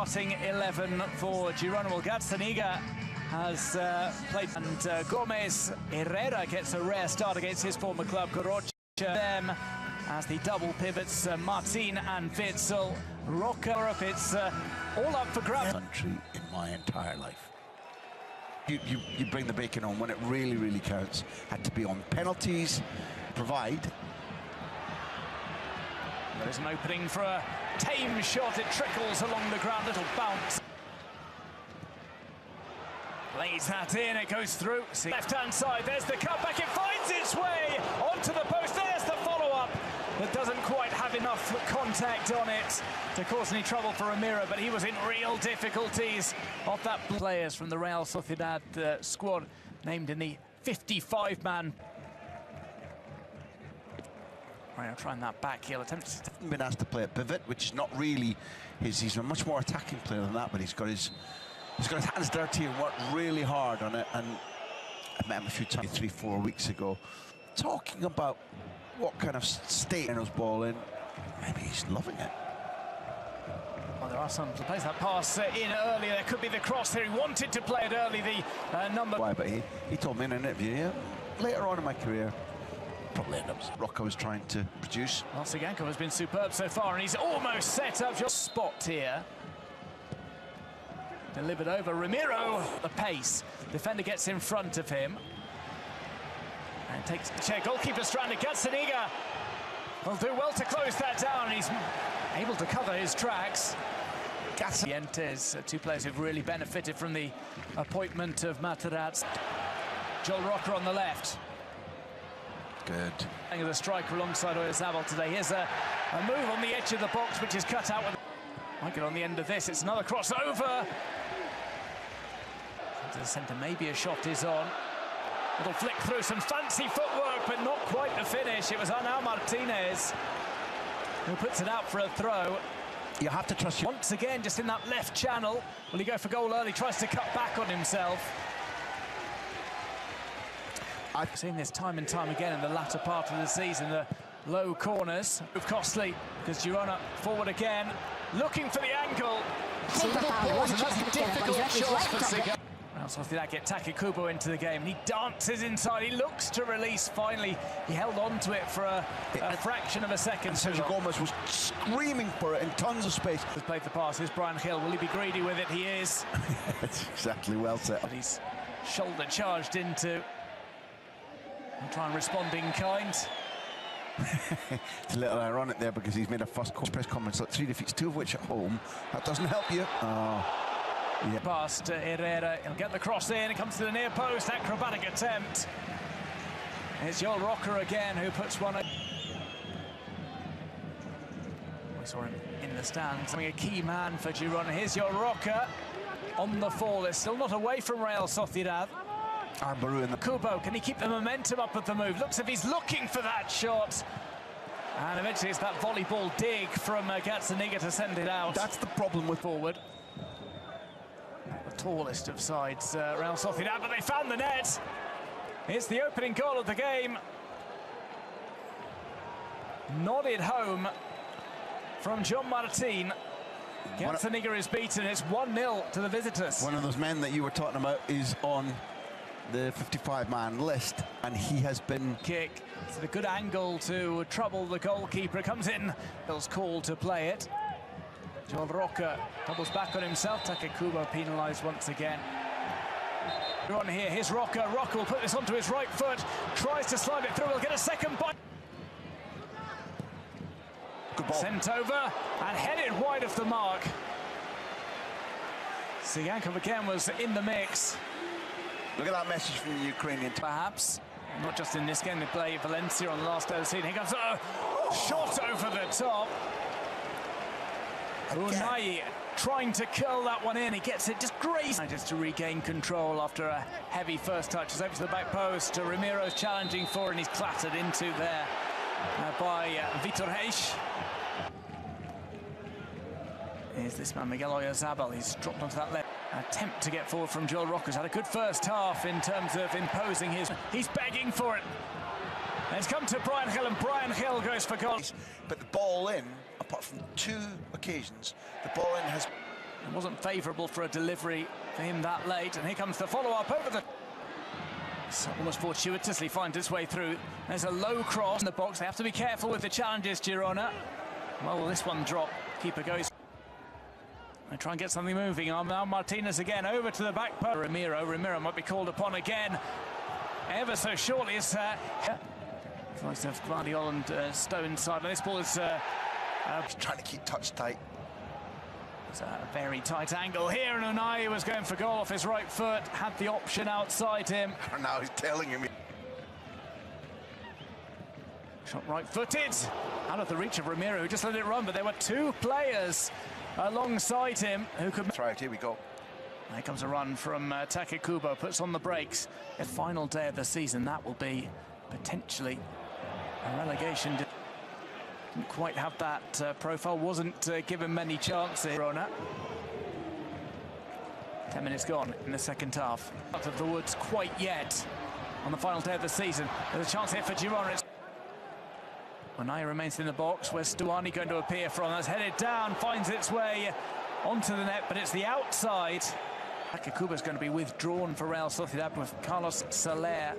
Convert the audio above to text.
starting 11 for Girona. Well, Gazzaniga has played, and Gomez Herrera gets a rare start against his former club, Corocha. Them as the double pivots, Martin and Witzel. Roca, it's all up for grabs. Country in my entire life. You bring the bacon on when it really counts. Had to be on penalties, provide. There's an opening for a tame shot. It trickles along the ground, little bounce. Lays that in, it goes through. Left-hand side, there's the cutback. It finds its way onto the post. There's the follow-up. That doesn't quite have enough contact on it to cause any trouble for Ramiro, but he was in real difficulties off that. Players from the Real Sociedad squad named in the 55-man. Right, I'm trying that back heel attempt. Been asked to play at pivot, which is not really his. He's a much more attacking player than that, but he's got his hands dirty and worked really hard on it. And I met him a few times 3-4 weeks ago, talking about what kind of state Renault's ball in. Maybe he's loving it. Well, there are some to place that pass in earlier. There could be the cross there. He wanted to play it early. The number. Why? But he told me in an interview, yeah, later on in my career, probably end up. Rocco was trying to produce. Well, Siganko has been superb so far, and he's almost set up your spot here. Delivered over Ramiro. The pace. Defender gets in front of him. And takes the check. Goalkeeper stranded. Gazzaniga will do well to close that down. He's able to cover his tracks. Gazzaniga, two players who've really benefited from the appointment of Materazzi. Joel Roca on the left. Good. The striker alongside Oyarzabal today. Here's a move on the edge of the box, which is cut out. Might get on the end of this. It's another crossover. To the centre, maybe a shot is on. Little flick through, some fancy footwork, but not quite the finish. It was Anel Martinez who puts it out for a throw. You have to trust you. Once again, just in that left channel. Will he go for goal early? Tries to cut back on himself. I've seen this time and time again in the latter part of the season. The low corners move costly because Girona forward again, looking for the angle. So little pause, and that's a difficult shot for Siga. So that get Takekubo into the game. He dances inside. He looks to release. Finally, he held on to it for a fraction of a second. Sergio Gomez was screaming for it in tons of space. He's played the pass. Here's Brian Hill. Will he be greedy with it? He is. It's exactly well set. But he's shoulder charged into. And try and respond in kind. It's a little ironic there because he's made a first press conference like 3 defeats, 2 of which at home. That doesn't help you. Yeah. Past Herrera, he'll get the cross in, it comes to the near post, acrobatic attempt. It's Joel Roca again who puts one. We saw him in the stands, having a key man for Girona. Here's Joel Roca on the fall. It's still not away from Real Sociedad. Arbaru in the Kubo, can he keep the momentum up with the move? Looks as if he's looking for that shot. And eventually it's that volleyball dig from Gazzaniga to send it out. That's the problem with forward. The tallest of sides, Real Sociedad, but they found the net. It's the opening goal of the game. Nodded home from John Martin. Gazzaniga is beaten. It's 1-0 to the visitors. One of those men that you were talking about is on the 55-man list, and he has been... Kick. It's a good angle to trouble the goalkeeper. It comes in. Bill's call to play it. Joel Roca doubles back on himself. Takekubo penalised once again. We're on here. Here's Roca. Roca will put this onto his right foot. Tries to slide it through. He'll get a second bite. Good ball. Sent over and headed wide of the mark. Sigankov again was in the mix. Look at that message from the Ukrainian. Perhaps. Not just in this game. They play Valencia on the last day of the season. Here comes a shot over the top. Unai trying to curl that one in. He gets it just great. Just to regain control after a heavy first touch. It's over to the back post. Ramiro's challenging for, and he's clattered into there by Vitor Reis. Here's this man, Miguel Oyarzabal. He's dropped onto that left. Attempt to get forward from Joel Roca. He's had a good first half in terms of imposing his... He's begging for it. And it's come to Brian Hill, and Brian Hill goes for goal. But the ball in, apart from 2 occasions, the ball in has It wasn't favourable for a delivery for him that late, and here comes the follow-up over the... It's almost fortuitously finds its way through. There's a low cross in the box. They have to be careful with the challenges, Girona. Well, will this one drop? Keeper goes. They try and get something moving. Now Martinez again over to the back post. Ramiro might be called upon again. Ever so shortly, it's tries to have Guardiola and Stone side. This ball is trying to keep touch tight. It's a very tight angle here, and Unai was going for goal off his right foot, had the option outside him. And now he's telling him. Shot right-footed, out of the reach of Ramiro, who just let it run, but there were two players alongside him who could... That's right, here we go. Here comes a run from Takecubo, puts on the brakes. The final day of the season, that will be potentially a relegation. Didn't quite have that profile, wasn't given many chances. 10 minutes gone in the second half. Out of the woods quite yet on the final day of the season. There's a chance here for Girona. Unai remains in the box. Where's Stuani going to appear from? That's headed down, finds its way onto the net, but it's the outside. Takecubo's going to be withdrawn for Real Sociedad with Carlos Soler